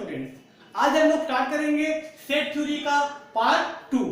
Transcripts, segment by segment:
Students, आज हम लोग स्टार्ट करेंगे सेट थ्योरी का पार्ट 2।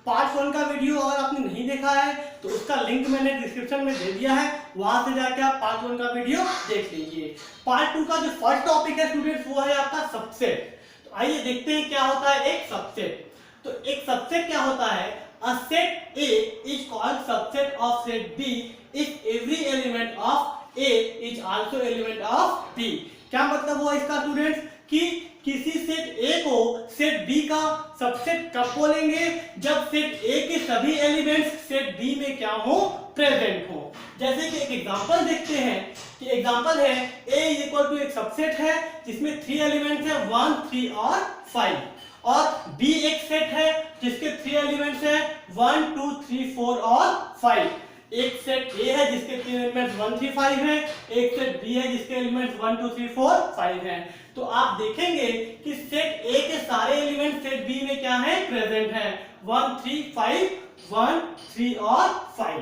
पार्ट 1 का वीडियो अगर आपने नहीं देखा है तो उसका लिंक मैंने डिस्क्रिप्शन में दे दिया है, वहां से जाके आप पार्ट 1 का वीडियो देख लीजिए। पार्ट 2 का जो फर्स्ट टॉपिक है स्टूडेंट्स वो है आपका सबसेट। तो आइए देखते हैं क्या होता है एक सबसेट। तो एक सबसेट क्या होता है? A set A is called subset of set B if every element of A is also element of B। क्या मतलब हुआ इसका स्टूडेंट्स कि किसी सेट A को सेट B का सबसेट कब बोलेंगे? जब सेट A के सभी एलिमेंट्स सेट B में क्या हो? प्रेजेंट हो। जैसे कि एक एग्जांपल देखते हैं कि एग्जांपल है A इज इक्वल टू एक सबसेट है जिसमें 3 एलिमेंट्स है 1, 3 और 5, और B एक सेट है जिसके 3 एलिमेंट्स है 1, 2, 3, 4 और 5। एक सेट A है जिसके 3 एलिमेंट्स 1, 3, 5 है, एक सेट B है जिसके एलिमेंट्स 1, 2, 3, 4, 5 हैं। तो आप देखेंगे कि सेट A के सारे एलिमेंट्स सेट B में क्या है? प्रेजेंट है। 1, 3, 5, 1, 3 और 5।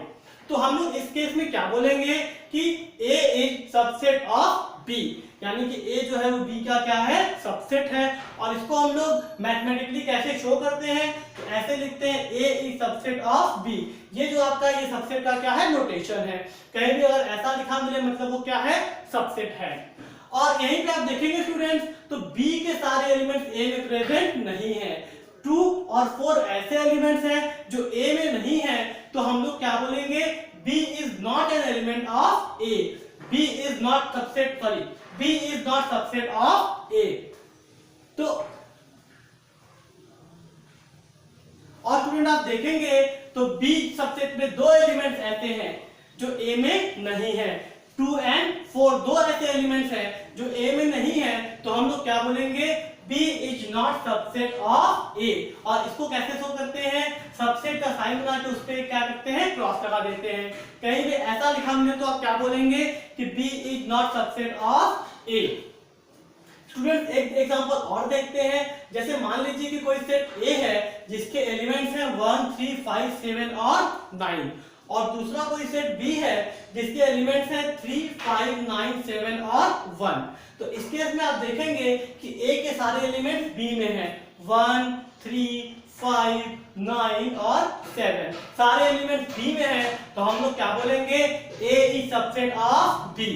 तो हम लोग इस केस में क्या बोलेंगे कि A is subset of B, यानी कि A जो है वो B का क्या है? सबसेट है। और इसको हम लोग मैथमेटिकली कैसे शो करते हैं? तो ऐसे लिखते हैं A is subset of B। ये जो आपका ये सबसेट का क्या है? नोटेशन है। कहीं भी अगर ऐसा लिखा मिले मतलब वो क्या है? सबसेट है। और यहीं पे आप देखेंगे स्टूडेंट्स तो B के सारे एलिमेंट्स A में प्रेजेंट नहीं है। 2 और 4 ऐसे एलिमेंट्स हैं जो A में नहीं है, तो हम लोग क्या बोलेंगे? B is not an element of A। B is not subset, sorry, B is not subset of A। तो और स्टूडेंट आप देखेंगे तो B सबसेट में 2 एलिमेंट्स ऐसे हैं जो A में नहीं है। 2 and 4 दो ऐसे एलिमेंट्स हैं जो A में नहीं है, तो हम लोग क्या बोलेंगे? B is not subset of A। और इसको कैसे शो करते हैं? सबसेट का साइन बना के उस पे क्या करते हैं? क्रॉस लगा देते हैं। कहीं भी ऐसा लिखा मिले तो आप क्या बोलेंगे कि B is not subset of A। Student एक एग्जांपल और देखते हैं। जैसे मान लीजिए कि कोई सेट A है जिसके एलिमेंट्स हैं 1, 3, 5, 7 और 9, और दूसरा कोई सेट B है जिसके एलिमेंट्स हैं 3, 5, 9, 7 और 1। तो इस केस में आप देखेंगे कि A के सारे एलिमेंट्स B में हैं 1, 3, 5, 9 और 7, सारे एलिमेंट्स B में हैं। तो हम लोग क्या बोलेंगे? A is subset of B।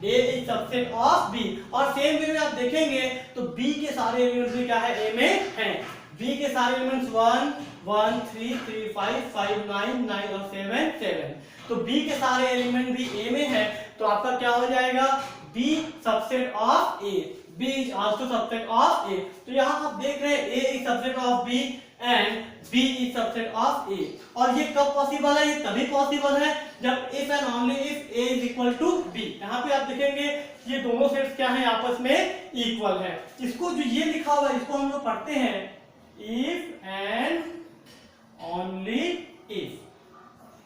A is subset of B। और सेम वे में आप देखेंगे तो B के सारे एलिमेंट्स भी क्या है? A में हैं। B के सारे एलिमेंट्स 1, 1, 3, 3, 5, 5, 9, 9 और 7, 7। तो B के सारे एलिमेंट भी A में है, तो आपका क्या हो जाएगा? B subset of A। B is also subset of A। तो यहाँ आप देख रहे हैं A is subset of B and B is subset of A। और ये कब पॉसिबल है? ये तभी पॉसिबल है जब if and only if A is equal to B। यहाँ पे आप देखेंगे ये दोनों सेट्स क्या है? आपस में इक्वल है। इसको जो ये लिखा हुआ है इसको हम लोग पढ़ते हैं if and only if।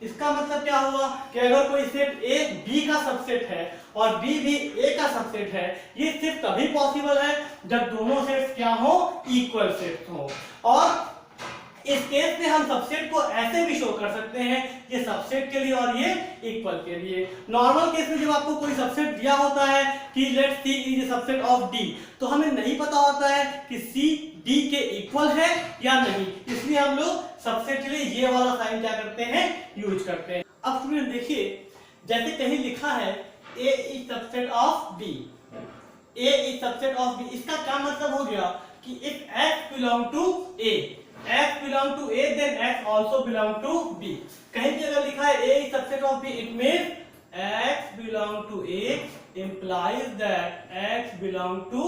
इसका मतलब क्या हुआ कि अगर कोई सेट A B का सबसेट है और B भी A का सबसेट है, ये सिर्फ तभी पॉसिबल है जब दोनों सेट्स क्या हो? इक्वल सेट्स हो। और इस केस में हम सबसेट को ऐसे भी शो कर सकते हैं, ये सबसेट के लिए और ये इक्वल के लिए। नॉर्मल केस में जब आपको कोई सबसेट दिया होता है कि let's C is subset of D, तो हमें नहीं पता होता है कि C D के इक्वल है या नहीं, इसलिए हम लोग सबसेट के लिए ये वाला साइन क्या करते हैं? यूज करते हैं। अब स्टूडेंट देखिए, जैसे कहीं लिखा है A is subset of B, A is subset of B, इसका क्या मतलब हो गया कि if X belong to A, X belong to A, then X also belong to B। कहीं भी अगर लिखा है A is subset of B, it means X belong to A implies that X belong to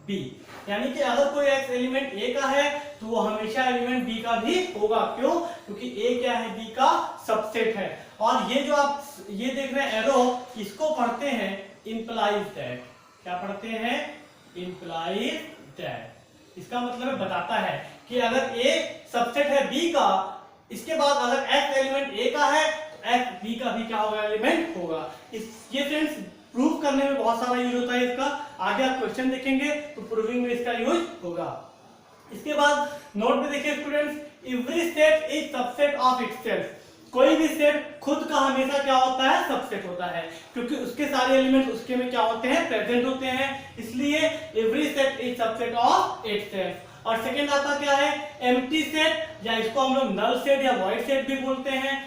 B। यानी कि अगर कोई X element A का है तो वो हमेशा एलिमेंट B का भी होगा। क्यों? क्योंकि A क्या है? B का सबसेट है। और ये जो आप ये देख रहे हैं एरो, इसको पढ़ते हैं implies that। क्या पढ़ते हैं? implies that। इसका मतलब है बताता है कि अगर A सबसेट है B का, इसके बाद अगर X एलिमेंट A का है तो X B का भी क्या होगा? एलिमेंट होगा। ये फ्रेंड्स प्रूव करने में बहुत सारा यूज होता है इसका। आगे आप क्वेश्चन देखेंगे तो प्रूविंग में इसका यूज होगा। इसके बाद नोट में देखिए students, every set is subset of itself. कोई भी सेट खुद का हमेशा क्या होता है, सबसेट होता है, क्योंकि उसके सारे एलिमेंट उसके में क्या होते हैं, प्रेजेंट होते हैं, इसलिए every set is subset of itself. और सेकंड आता क्या है, एम्प्टी सेट, या इसको हम लोग नल सेट या वॉइड सेट भी बोलते हैं।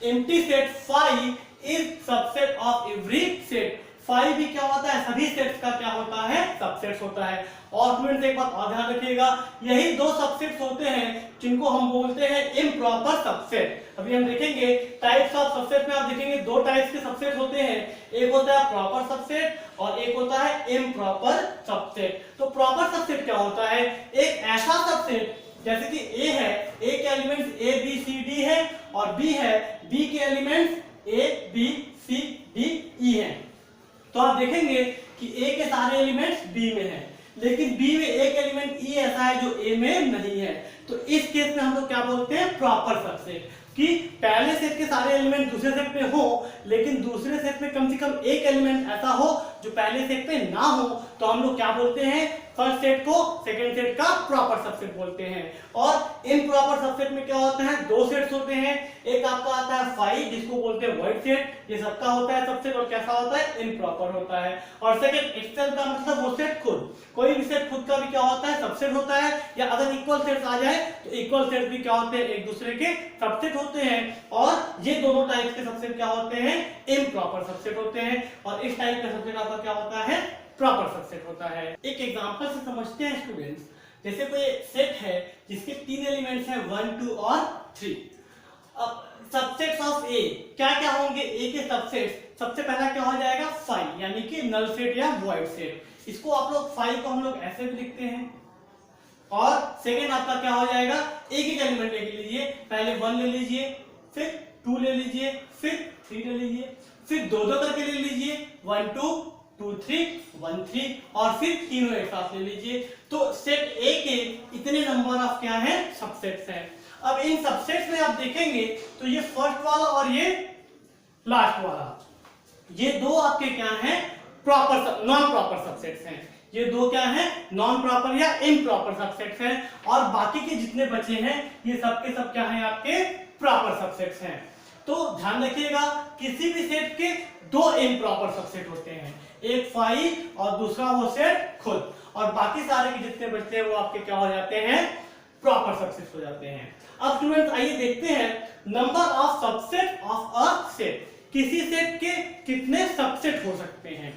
Empty set phi is subset of every set. Phi भी क्या होता है, सभी सेट्स का क्या होता है, सबसेट्स होता है। और स्टूडेंट्स एक बात और ध्यान रखिएगा, यही दो सबसेट्स होते हैं जिनको हम बोलते हैं इम्प्रॉपर सबसेट। अभी हम देखेंगे टाइप्स ऑफ सबसेट में, आप देखेंगे दो टाइप्स के सबसेट होते हैं, एक होता है प्रॉपर सबसेट और एक होता है इम्प्रॉपर सबसेट। तो प्रॉपर सबसेट क्या होता है, एक ऐसा सबसेट जैसे कि ए है, ए के elements A B C D है, और बी है, बी के elements A B C D E है। तो आप देखेंगे कि ए के सारे एलिमेंट्स बी में हैं, लेकिन बी में एक एलिमेंट ई ऐसा है जो ए में नहीं है। तो इस केस में हम लोग क्या बोलते हैं, प्रॉपर सबसेट, कि पहले सेट के सारे एलिमेंट दूसरे सेट में हो, लेकिन दूसरे सेट में कम से कम एक एलिमेंट ऐसा हो जो पहले सेट में ना हो, तो हम लोग क्या बोलते हैं, फर्स्ट सेट को सेकंड सेट का प्रॉपर सबसेट बोलते हैं। और इम्प्रॉपर सबसेट में क्या होता है, दो सेट्स होते हैं, एक आपका आता है फाई जिसको बोलते हैं वॉइड सेट, ये सबका होता है सबसेट, और कैसा होता है, इम्प्रॉपर होता है। और सेकंड इटसेल्फ का मतलब वो सेट खुद, कोई भी सेट खुद का भी क्या होता है, सबसेट होता है, या अगर इक्वल सेट्स आ जाए तो इक्वल सेट भी क्या होते हैं, एक दूसरे के सबसेट होते हैं। और ये दोनों टाइप के सबसेट क्या होते हैं, इम्प्रॉपर सबसेट होते हैं, और इस टाइप का सबसेट आपका क्या होता है, प्रॉपर सबसेट होता है। एक एग्जांपल से समझते हैं स्टूडेंट्स, जैसे कोई सेट है जिसके तीन एलिमेंट्स हैं 1 2 और 3। अब सबसेट्स ऑफ ए क्या क्या होंगे, ए के सबसेट्स, सबसे पहला क्या हो जाएगा, फाई, यानी कि नल सेट या वॉइड सेट। इसको आप लोग फाई को हम लोग ऐसे भी लिखते हैं। और सेकंड आपका क्या हो जाएगा, एक एक एलिमेंट ले लीजिए, पहले 1 ले लीजिए, फिर 2 ले लीजिए, फिर 3 ले लीजिए, फिर दो दो करके ले लीजिए, 1 2 2 3 1 3, और फिर तीनों एक साथ ले लीजिए। तो सेट ए के इतने नंबर ऑफ क्या है, सबसेट्स हैं। अब इन सबसेट्स में आप देखेंगे तो ये फर्स्ट वाला और ये लास्ट वाला, ये दो आपके क्या हैं, प्रॉपर नॉन प्रॉपर सबसेट्स हैं। ये दो क्या हैं, नॉन प्रॉपर या इम्प्रॉपर सबसेट्स हैं, और बाकी के जितने बचे हैं ये सब के सब क्या हैं, आपके प्रॉपर सबसेट्स हैं। तो ध्यान रखिएगा, किसी भी सेट के दो इम्प्रॉपर सबसेट होते हैं, एक फाई और दूसरा वो सेट खुद, और बाकी सारे के जितने बचते हैं वो आपके क्या हो जाते हैं, प्रॉपर सबसेट हो जाते हैं। अब स्टूडेंट्स आइए देखते हैं number of subset of a set, किसी सेट के कितने सबसेट हो सकते हैं।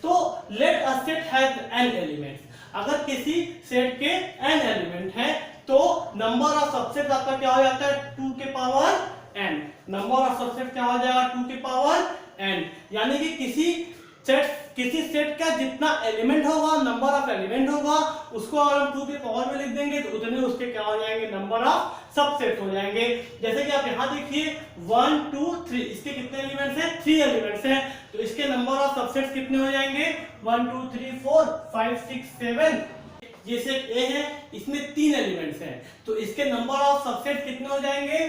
तो let a set has n elements, अगर किसी सेट के n एलिमेंट है तो नंबर ऑफ सबसेट आपका क्या हो जाता है, 2 के power n। Number of subset क्या हो जाएगा, 2 के पावर n, यानी कि किसी सेट का जितना एलिमेंट होगा, नंबर ऑफ एलिमेंट होगा, उसको अगर हम 2 के पावर में लिख देंगे तो उतने उसके क्या हो जाएंगे, नंबर ऑफ सबसेट हो जाएंगे। जैसे कि आप यहाँ देखिए 1 2 3, इसके कितने एलिमेंट्स हैं, 3 एलिमेंट्स हैं, तो इसके नंबर ऑफ सबसेट्स कितने हो जाएंगे, 1 2 3 4 5 6 7। ये सेट ए है, इसमें 3 एलिमेंट्स हैं, तो इसके नंबर ऑफ सबसेट कितने हो जाएंगे,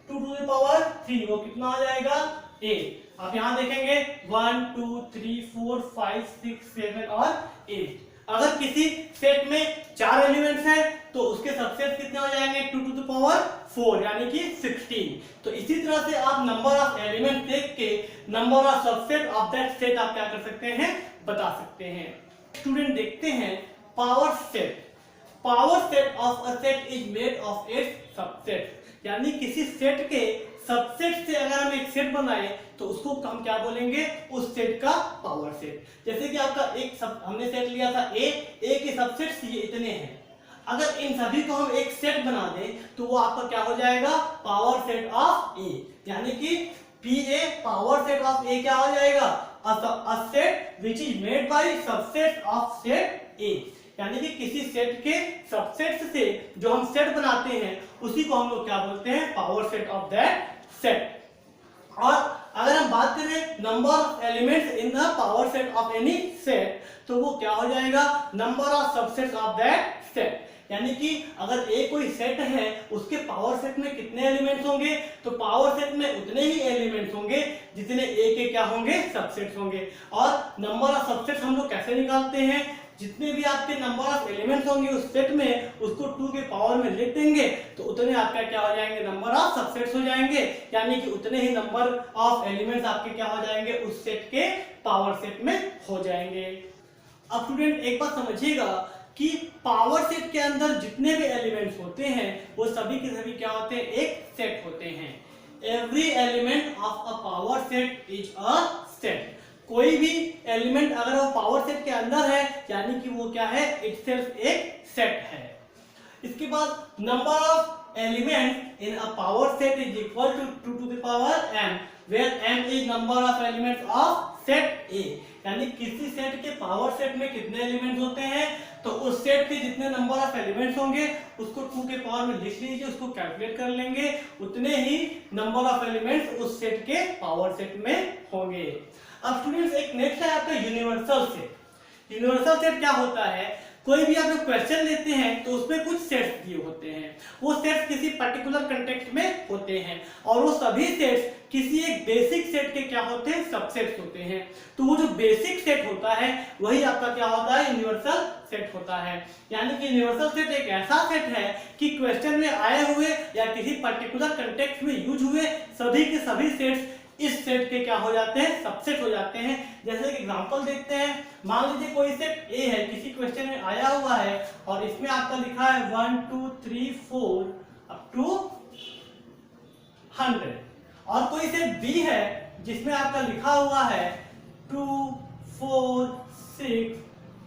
2 टू द पावर 3, वो कितना हो जाएगा, ए। आप यहां देखेंगे 1 2 3 4 5 6 7 और 8। अगर किसी सेट में 4 एलिमेंट्स हैं तो उसके सबसेट कितने हो जाएंगे, 2 टू द पावर 4, यानी कि 16। तो इसी तरह से आप नंबर ऑफ एलिमेंट देख के number of subset of that set आप क्या कर सकते हैं, बता सकते हैं। स्टूडेंट देखते हैं power set. Power set of a set is made of its subset, यानी किसी सेट के सबसेट से अगर हम एक सेट बनाए तो उसको हम क्या बोलेंगे, उस सेट का पावर सेट। जैसे कि आपका हमने सेट लिया था ए के सबसेट्स ये इतने हैं, अगर इन सभी को हम एक सेट बना दें तो वो आपका क्या हो जाएगा, पावर सेट ऑफ ए, यानी कि P A power set of A क्या हो जाएगा, a set which is made by subset of set A, यानी कि किसी सेट के सबसेट से जो हम सेट बनाते हैं उसी को हम लोग क्या बोलते हैं, power set of that set. और अगर हम बात करें number of elements in the power set of any set, तो वो क्या हो जाएगा, number of subsets of that set, यानी कि अगर ए कोई सेट है उसके पावर सेट में कितने एलिमेंट्स होंगे, तो पावर सेट में उतने ही एलिमेंट्स होंगे जितने ए के क्या होंगे, सबसेट्स होंगे। और नंबर ऑफ सबसेट्स हम लोग कैसे निकालते हैं, जितने भी आपके नंबर ऑफ एलिमेंट्स होंगे उस सेट में उसको 2 के पावर में लिख देंगे तो उतने आपका क्या हो जाएंगे, नंबर ऑफ सबसेट्स हो जाएंगे, यानी कि उतने ही नंबर ऑफ एलिमेंट्स आपके क्या हो जाएंगे, उस सेट के पावर सेट में हो जाएंगे। अब स्टूडेंट एक बात समझिएगा कि पावर सेट के अंदर जितने भी एलिमेंट्स होते हैं वो सभी के सभी क्या होते हैं, एक सेट होते हैं। Every element of a power set is a set. कोई भी एलिमेंट अगर वो पावर सेट के अंदर है यानी कि वो क्या है, इटसेल्फ एक सेट है। इसके बाद number of elements in a power set is equal to 2 to the power m, where m is number of elements of set A। यानी किसी सेट के पावर सेट में कितने एलिमेंट्स होते हैं तो उस सेट के जितने नंबर ऑफ एलिमेंट्स होंगे उसको 2 के पावर में लिख लीजिए, उसको कैलकुलेट कर लेंगे, उतने ही नंबर ऑफ एलिमेंट्स उस सेट के पावर सेट में होंगे। अब स्टूडेंट्स एक नेक्स्ट है आपका यूनिवर्सल सेट। यूनिवर्सल सेट क्या होता है, कोई भी आप जब क्वेश्चन लेते हैं तो उसमें कुछ सेट्स दिए होते हैं, वो सेट्स किसी पर्टिकुलर कंटेक्स्ट में होते हैं और वो सभी सेट्स किसी एक बेसिक सेट के क्या होते हैं, सबसेट्स होते हैं। तो वो जो बेसिक सेट होता है वही आपका क्या होता है, यूनिवर्सल सेट होता है। यानी कि यूनिवर्सल सेट एक ऐसा सेट है कि क्वेश्चन में आए हुए या किसी पर्टिकुलर कंटेक्स्ट में यूज हुए सभी के सभी सेट्स इस सेट के क्या हो जाते हैं, सबसेट हो जाते हैं। जैसे कि एग्जांपल देखते हैं, मान लीजिए कोई सेट ए है, किसी क्वेश्चन में आया हुआ है और इसमें आपका लिखा है 1 2 3 4 अप टू 100, और कोई सेट बी है जिसमें आपका लिखा हुआ है 2 4 6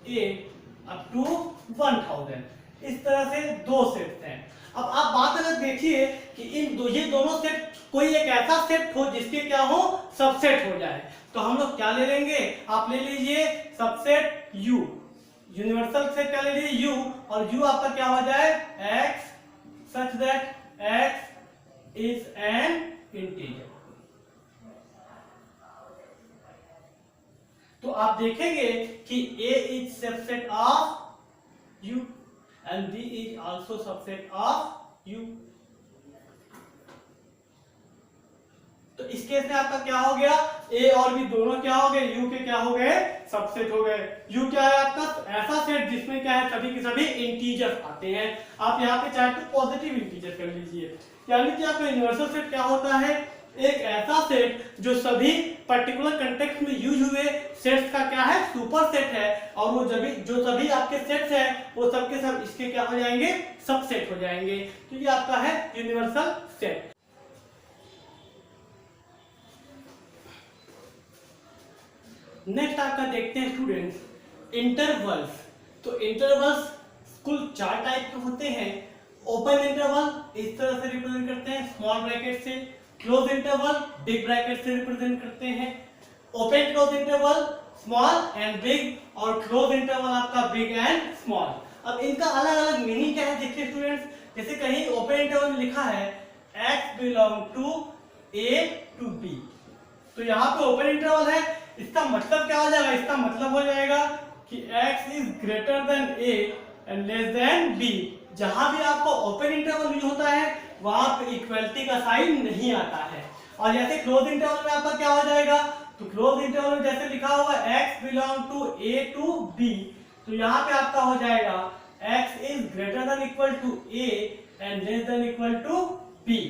8 अप टू 1000। इस तरह से दो सेट्स हैं। अब आप बात अगर देखिए कि ये दोनों सेट कोई एक ऐसा सेट हो जिसके क्या हो, सबसेट हो जाए, तो हम लोग क्या ले लेंगे, आप ले लीजिए सबसेट U, यूनिवर्सल सेट क्या ले लीजिए U, और U आपका क्या हो जाए X such that X is an integer। तो आप देखेंगे कि A is subset of U and B is also subset of U। तो इस केस में आपका क्या हो गया, A और B दोनों क्या हो गए, U के क्या हो गए, सबसेट हो गए। U क्या है आपका, ऐसा सेट जिसमें क्या है, सभी के सभी इंटीजर आते हैं। आप यहाँ पे चाहे तो पॉजिटिव इंटीजर कर लीजिए। यानी कि आपका यूनिवर्सल सेट क्या होता है, एक ऐसा सेट जो सभी पर्टिकुलर कंटेक्स्ट में यूज हुए सेट्स का क्या है, सुपर सेट है, और वो जो सभी आपके सेट्स हैं वो सबके सब इसके क्या हो जाएंगे, सबसेट हो जाएंगे। तो ये आपका है यूनिवर्सल सेट। नेक्स्ट आपका देखते हैं स्टूडेंट्स इंटरवल्स। तो इंटरवल्स कुल 4 टाइप के होते हैं। ओपन इंटरवल इस तरह से रिप्रेजेंट करते हैं स्मॉल ब्रैकेट से, क्लोज इंटरवल बिग ब्रैकेट से रिप्रेजेंट करते हैं, open close interval small and big, और क्लोज इंटरवल आपका बिग एंड स्मॉल। अब इनका अलग अलग मीनिंग क्या है देखिए स्टूडेंट्स, जैसे कहीं ओपन इंटरवल में लिखा है x belong to a to b, तो यहाँ पे ओपन इंटरवल है, इसका मतलब क्या हो जाएगा, इसका मतलब हो जाएगा कि x is greater than a and less than b। जहां भी आपको ओपन इंटरवल यूज होता है वहां पे इक्वलिटी का साइन नहीं आता है। और जैसे क्लोज इंटरवल में आपका क्या हो जाएगा, तो क्लोज इंटरवल में जैसे लिखा हुआ x belong to a to b, तो यहाँ पे आपका हो जाएगा x is greater than equal to a and less than equal to b।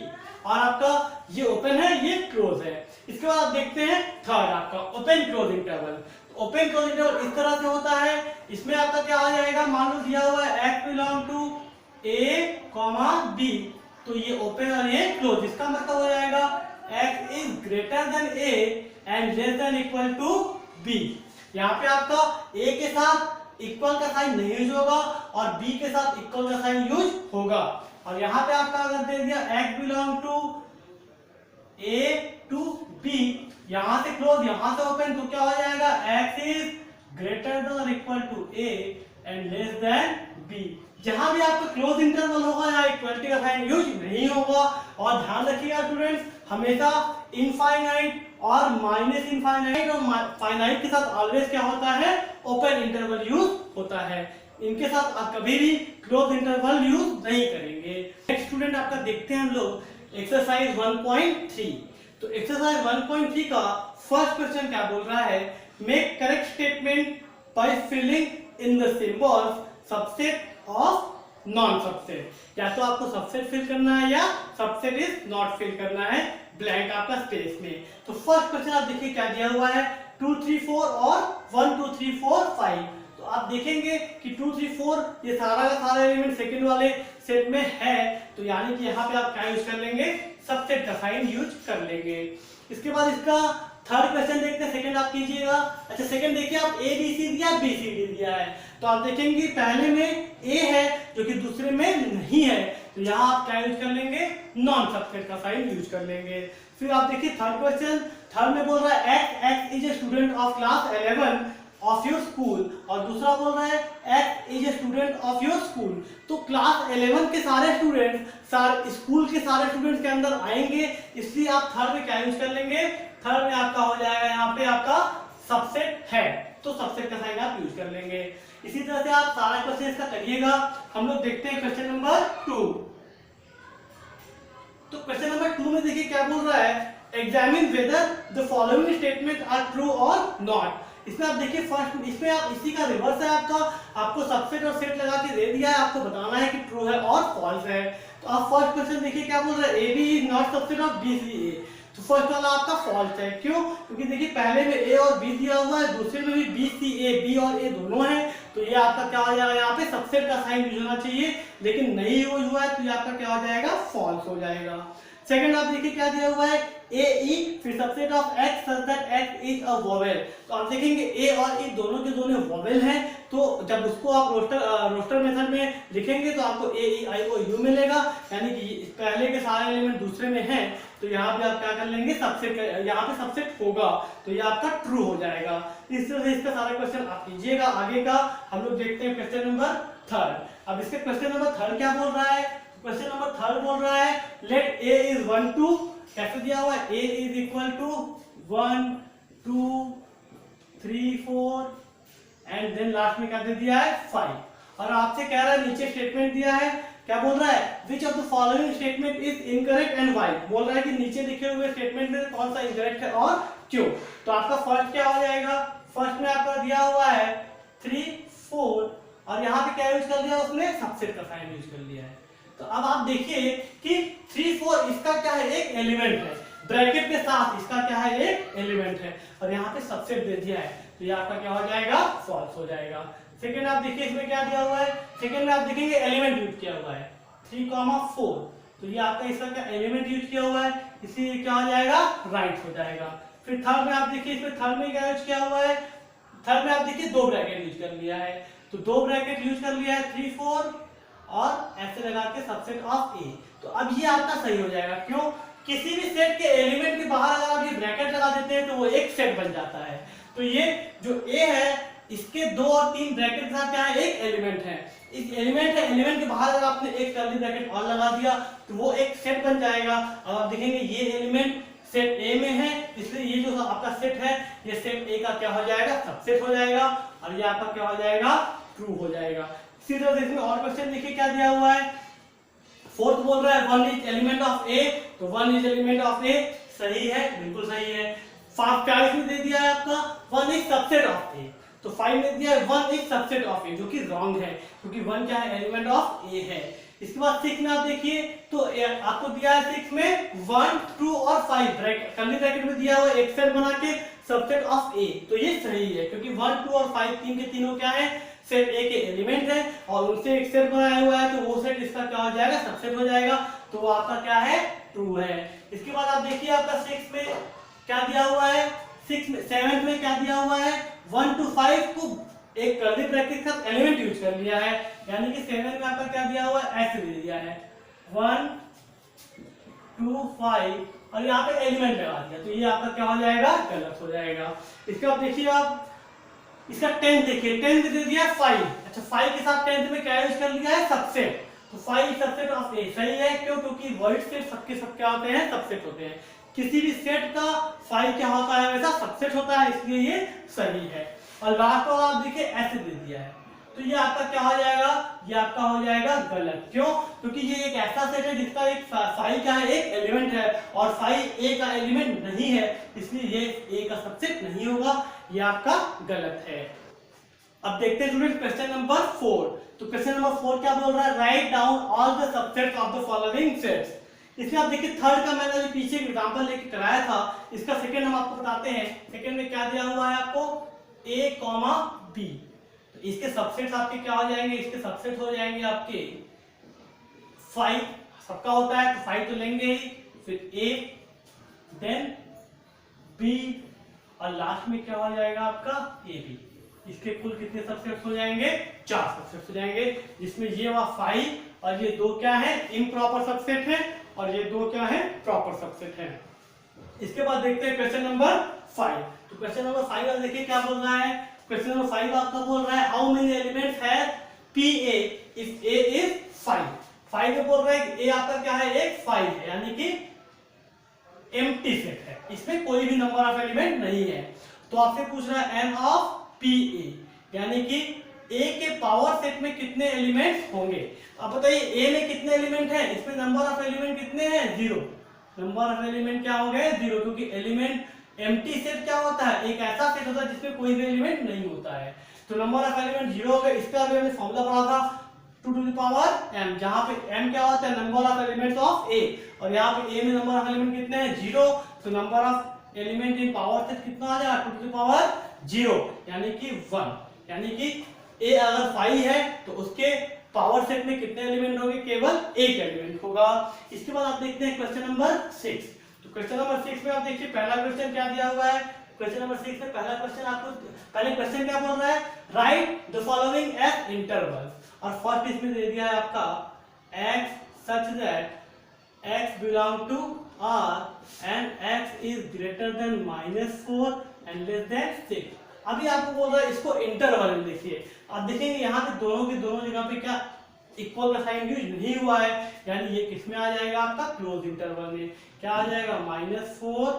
और आपका ये ओपन है, ये क्लोज है। इसके बाद आप देखते हैं थर्ड आपका open close interval. Open close interval इस तरह से होता है, इसमें आपका क्या हो जाएगा, मान लो दिया हुआ है x belong to a, b, तो ये ओपन और ये क्लोज, इसका मतलब हो जाएगा x is greater than a and less than equal to b। यहाँ पे आपका a के साथ इक्वल का साइन नहीं यूज होगा और b के साथ इक्वल का साइन यूज होगा। और यहाँ पे आपका अगर दे दिया x belong to a to b, यहाँ से क्लोज यहाँ से ओपन, तो क्या हो जाएगा x इज ग्रेटर देन और equal to a and less than b। जहां भी आपका क्लोज इंटरवल होगा या इक्वलिटी का साइन यूज नहीं होगा। और ध्यान रखिएगा स्टूडेंट्स, हमेशा इनफाइनाइट और माइनस इनफाइनाइट और फाइनाइट के साथ ऑलवेज क्या होता है, ओपन इंटरवल यूज होता है। इनके साथ आप कभी भी क्लोज इंटरवल यूज नहीं करेंगे। नेक्स्ट स्टूडेंट आपका देखते हैं हम लोग एक्सरसाइज 1.3। तो एक्सरसाइज 1.3 का फर्स्ट क्वेश्चन क्या बोल रहा है, make correct statement by filling in the symbols subset of non subset, या तो आपको सबसेट फिल करना है या सबसेट इज नॉट फिल करना है ब्लैंक आपका स्पेस में। तो फर्स्ट क्वेश्चन आप देखिए क्या दिया हुआ है 2 3 4 और 1 2 3 4 5। तो आप देखेंगे कि 2 3 4 ये सारा का सारा एलिमेंट सेकंड वाले सेट में है, तो यानी कि यहाँ पे आप क्या यूज कर लेंगे, सबसेट का साइन यूज कर लेंगे। इसके बाद इसका थर्ड क्वेश्चन देखते हैं, सेकंड आप कीजिएगा। अच्छा सेकंड देखिए आप ए बी सी दिया, बी सी डी दिया है, तो आप देखेंगे पहले में ए है जो कि दूसरे में नहीं है, तो यहाँ आप क्या यूज कर लेंगे, नॉन सबसेट का साइन यूज कर लेंगे। फिर आप देखिए थर्ड क्वेश्चन, थर्ड में बोल रहा है x is a student of class 11 of your school, और दूसरा बोल रहा है x is a student of your school. तो क्लास 11 के सारे स्टूडेंट स्कूल के सारे स्टूडेंट्स के अंदर आएंगे, इसलिए आप थर्ड में क्या यूज कर लेंगे, थर्ड में आपका हो जाएगा यहाँ पे आपका सबसेट है, तो सबसेट का साइन आप यूज कर लेंगे। इसी तरह से आप सारा क्वेश्चन इसका करिएगा। हम लोग देखते हैं क्वेश्चन नंबर 2। तो क्वेश्चन नंबर 2 में देखिए क्या बोल रहा है, examine whether the following statement are true और नॉट। इसमें आप देखिए फर्स्ट, इसमें आप इसी का रिवर्स है आपका, आपको सबसेट और सेट लगा के दे दिया है, आपको बताना है कि ट्रू है और फॉल्स है। तो आप फर्स्ट क्वेश्चन देखिए क्या बोल रहा है, A B is not subset of B C A. तो फर्स्ट वाला आपका फॉल्स है, क्यों, क्योंकि देखिए पहले में ए और बी दिया हुआ है, दूसरे में भी बी सी ए, बी और ए दोनों है, तो ये आपका क्या हो जाएगा, यहाँ पे सबसेट का साइन यूज होना चाहिए, लेकिन नहीं यूज हुआ है, तो ये आपका क्या हो जाएगा, फॉल्स हो जाएगा। सेकंड आप देखिए क्या दिया हुआ है, ए ई फिर subset of x such that x is a vowel. तो आप देखेंगे ए और ई दोनों के दोनों वोवेल हैं, तो जब उसको आप रोस्टर मेथड में लिखेंगे तो आपको ए ई आई ओ यू मिलेगा, यानी कि पहले के सारे एलिमेंट दूसरे में हैं, तो यहाँ पे आप क्या कर लेंगे, सबसेट, यहाँ पे सबसेट होगा, तो ये आपका ट्रू हो जाएगा। इस तरह से इसका सारा क्वेश्चन आप कीजिएगा। आगे का हम लोग देखते हैं क्वेश्चन नंबर थर्ड। अब इसके क्वेश्चन नंबर थर्ड क्या बोल रहा है, क्वेश्चन नंबर थर्ड बोल रहा है लेट ए इज 1 2, कैसे दिया हुआ है, A is equal to 1 2 3 4 and then last में क्या दे दिया है 5, और आपसे कह रहा है नीचे स्टेटमेंट दिया है, क्या बोल रहा है, which of the following statement is incorrect and why. बोल रहा है कि नीचे लिखे हुए स्टेटमेंट में कौन सा इनकरेक्ट है और क्यों। तो आपका फर्स्ट क्या हो जाएगा, फर्स्ट में आपका दिया हुआ है 3 4, और यहाँ पे क्या यूज कर लिया उसने, सबसेट का साइन यूज कर लिया है। तो अब आप देखिए कि 3 4 इसका क्या है, एक एलिमेंट है, ब्रैकेट के साथ इसका क्या है, एक एलिमेंट है, और यहाँ पे सबसेट दे दिया है, तो ये आपका क्या हो जाएगा, फॉल्स हो जाएगा। सेकंड आप देखिए इसमें क्या दिया हुआ है, सेकंड में आप देखेंगे एलिमेंट यूज किया हुआ है 3 4, तो ये आपका इसका क्या एलिमेंट यूज किया हुआ है, इसीलिए क्या हो जाएगा, राइट हो जाएगा। फिर थर्ड में आप देखिए, इसमें थर्ड में क्या यूज किया हुआ है, थर्ड में आप देखिए 2 ब्रैकेट यूज कर लिया है, तो 2 ब्रैकेट यूज कर लिया है 3 4 और ऐसे लगा के सबसेट ऑफ ए। तो अब ये आपका सही हो जाएगा, क्यों, किसी भी सेट के एलिमेंट के बाहर अगर आप ये ब्रैकेट लगा देते हैं तो वो एक सेट बन जाता है। तो ये जो ए है इसके 2 और 3 ब्रैकेट के साथ क्या है, एक एलिमेंट है, इस एलिमेंट है, एलिमेंट के बाहर अगर आपने एक कर्ली ब्रैकेट और लगा दिया तो वो एक सेट बन जाएगा। और आप देखेंगे ये एलिमेंट सेट ए में है, इसलिए ये जो आपका सेट है ये सेट ए का क्या हो जाएगा, सबसेट हो जाएगा, और ये आपका क्या हो जाएगा, ट्रू हो जाएगा। इसी तरह से इसमें और क्वेश्चन देखिए क्या दिया हुआ है, फोर्थ बोल रहा है 1 इज एलिमेंट ऑफ ए, तो 1 इज एलिमेंट ऑफ ए, सही है, बिल्कुल सही है। 5 में दे दिया है आपका 1 इज सबसेट ऑफ ए, तो 5 में दिया है 1 इज सबसेट ऑफ ए, जो कि रॉन्ग है, क्योंकि 1 क्या है, एलिमेंट ऑफ ए है। इसके बाद 6 में आप देखिए, तो आपको दिया है 6 में 1 2 और 5 ब्रैकेट कर्ली ब्रैकेट में दिया हुआ एक सेट बना के सबसेट ऑफ ए, तो ये सही है, क्योंकि 1 2 और 5 तीन के तीनों क्या है, सेट ए के एलिमेंट है, और उनसे एक सेट बनाया हुआ है, तो वो सेट इसका क्या हो जाएगा, सबसेट हो जाएगा, तो वो आपका क्या है, ट्रू है। इसके बाद आप देखिए आपका 6 में क्या दिया हुआ है, 6 में 7 में क्या दिया हुआ है, 1 2 5 को एक कर्ली ब्रैकेट के साथ एलिमेंट यूज कर लिया है, यानी कि 7 में आपका क्या दिया हुआ है, ऐसे दे दिया है 1 2 5 और यहाँ पे एलिमेंट लगा दिया, तो ये आपका क्या हो जाएगा, गलत हो जाएगा। इसके बाद देखिए आप इसका 10 देखिए, 10 में दे दिया 5, अच्छा 5 के साथ 10 में क्या यूज कर लिया है, सबसेट, तो 5 सबसेट ऑफ ए, सही है, क्यों, क्योंकि वॉइड सेट सबके सब क्या होते हैं, सबसेट होते हैं, किसी भी सेट का 5 क्या होता है, वैसा सबसेट होता है, इसलिए ये सही है। और लास्ट वाला आप देखिए ऐसे दे दिया है, तो ये आपका क्या हो जाएगा, ये आपका हो जाएगा गलत, क्यों, क्योंकि ये एक ऐसा सेट है जिसका एक 5 का है, एक एलिमेंट है, और 5 ए का एलिमेंट नहीं है, इसलिए ये ए का सबसेट नहीं होगा, ये आपका गलत है। अब देखते हैं स्टूडेंट क्वेश्चन नंबर 4। तो क्वेश्चन नंबर 4 क्या बोल रहा है, write down all the subsets of the following sets. इसमें आप देखिए थर्ड का मैंने अभी पीछे एक एग्जांपल लेके कराया था, इसका सेकंड हम आपको बताते हैं। सेकंड में क्या दिया हुआ है आपको, a, b। तो इसके सबसेट्स आपके क्या हो जाएंगे, इसके सबसेट्स हो जाएंगे आपके 5, सबका होता है तो 5 तो लेंगे ही, फिर a, देन b और लास्ट में क्या हो जाएगा आपका a b। इसके कुल कितने सबसेट्स हो जाएंगे, 4 सबसेट्स हो जाएंगे, जिसमें ये हुआ 5 और ये 2 क्या है, इम्प्रॉपर सबसेट है, और ये 2 क्या है, प्रॉपर सबसेट है। इसके बाद देखते हैं क्वेश्चन नंबर 5। तो क्वेश्चन नंबर 5 वाला देखिए क्या बोल रहा है। क्वेश्चन नंबर 5 आपका बोल रहा है how many elements have PA if A is 5। 5 में बोल रहा है कि A आपका क्या है, एक 5 है, यानी कि एम्प्टी सेट है, इसमें कोई भी नंबर ऑफ एलिमेंट नहीं है। तो आपसे पूछ रहा है n ऑफ PA, यानी कि A के पावर सेट में कितने एलिमेंट्स होंगे। अब बताइए A में कितने एलिमेंट हैं, इसमें नंबर ऑफ एलिमेंट कितने हैं, 0। नंबर ऑफ एलिमेंट क्या हो गए, 0, क्योंकि एलिमेंट एम्प्टी सेट क्या होता है, एक ऐसा सेट होता है जिसमें कोई भी एलिमेंट नहीं होता है। तो नंबर ऑफ एलिमेंट 0 हो गए। इसका अभी हमने फॉर्मूला पढ़ा था 2 टू द पावर m, जहां पे m क्या होता है, number of elements of A, और यहाँ पे A में नंबर ऑफ एलिमेंट कितने हैं, 0। तो number of element in power set कितना आ जाएगा, 2 टू द पावर 0, यानी कि 1। यानी कि A अगर 5 है तो उसके पावर सेट में कितने एलिमेंट होंगे, केवल एक एलिमेंट होगा। इसके बाद आप देखते हैं क्वेश्चन नंबर 6। तो क्वेश्चन नंबर 6 में आप देखिए पहला क्वेश्चन क्या दिया हुआ है। क्वेश्चन नंबर 6 में पहला क्वेश्चन आपको, पहले क्वेश्चन क्या बोल रहा है, write the following at intervals. और फर्स्ट इसमें दे दिया है आपका x such that x belong to R and x is greater than -4 and less than 6। अभी आपको बोल रहा है इसको इंटरवल में देखिए। आप देखेंगे यहाँ पे दोनों की दोनों जगह पे क्या इक्वल का साइन यूज नहीं हुआ है, यानी ये किसमें आ जाएगा आपका, क्लोज इंटरवल में। क्या आ जाएगा, -4,